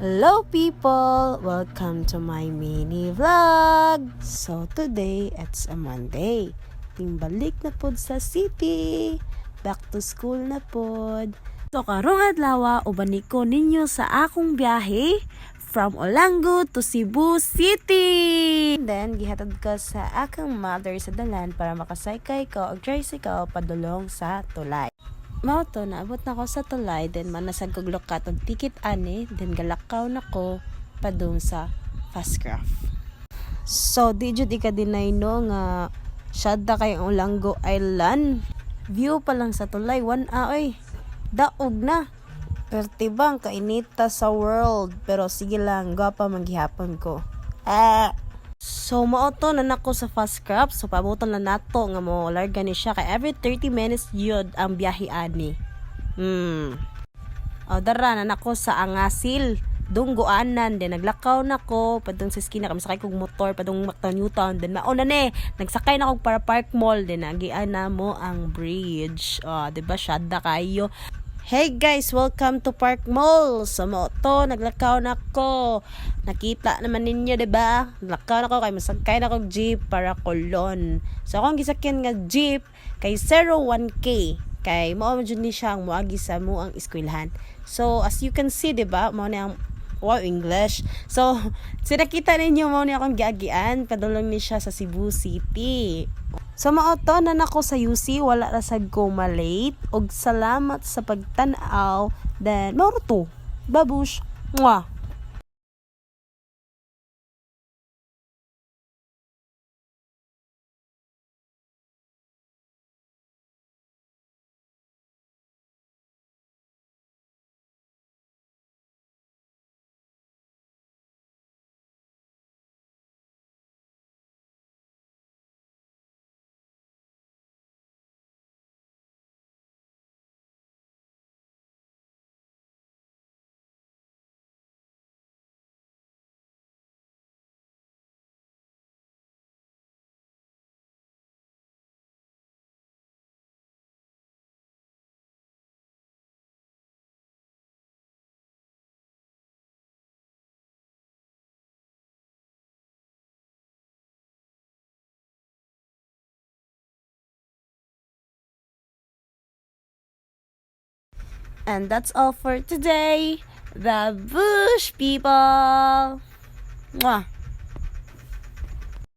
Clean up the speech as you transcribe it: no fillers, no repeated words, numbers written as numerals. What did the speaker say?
Hello people! Welcome to my mini vlog! So today, it's a Monday. Timbalik na pod sa city. Back to school na pod. So karong adlaw, ubani ko ninyo sa akong biyahe from Olango to Cebu City. Then, gihatod ko sa akong mother sa dalan para makasakay ko og tricycle padulong sa tulay. Mao to, naabot na ko sa tulay, then manasag kog lokat og ticket ani, then galakaw na ko padung sa Fastcraft. So, di jud ika-deny no nga syada kay Olango Island. View pa lang sa tulay, 1 oy. Daog na. Pertibang kainita sa world, pero sige lang, gwapa manggihapon ko. So, mauto na nako sa Fastcraft. So, pabuton na nato nga mo larga ni siya. Kay every 30 minutes yun ang biyahe ani. O, dara na nako sa Angasil. Dunggoanan. Then, naglakaw na ko. Padung sa skina kami sakay kong motor. Padung Mactan Newtown. Then, mauna na nagsakay na kong para Park Mall. Then, nagian na mo ang bridge. O, diba? Syada kayo. Hey guys, welcome to Park Mall. Sa moto, naglakaw na ko. Nakita naman ninyo, diba? Naglakaw na ko kay masakay na kong jeep para Colon. So akong gisakyan nga jeep kay 01K. Kay mao man jud ni siya ang moagi sa mo ang eskwelahan. So as you can see, diba? Mao na ang English. So nakita ninyo mao ni akong giagian padulong ni siya sa Cebu City. So maoto na nako sa UC, wala na sad ko malate og salamat sa pagtan-aw. Then mauro to. Babush. Mwah. And that's all for today. The Bush people. Mwah.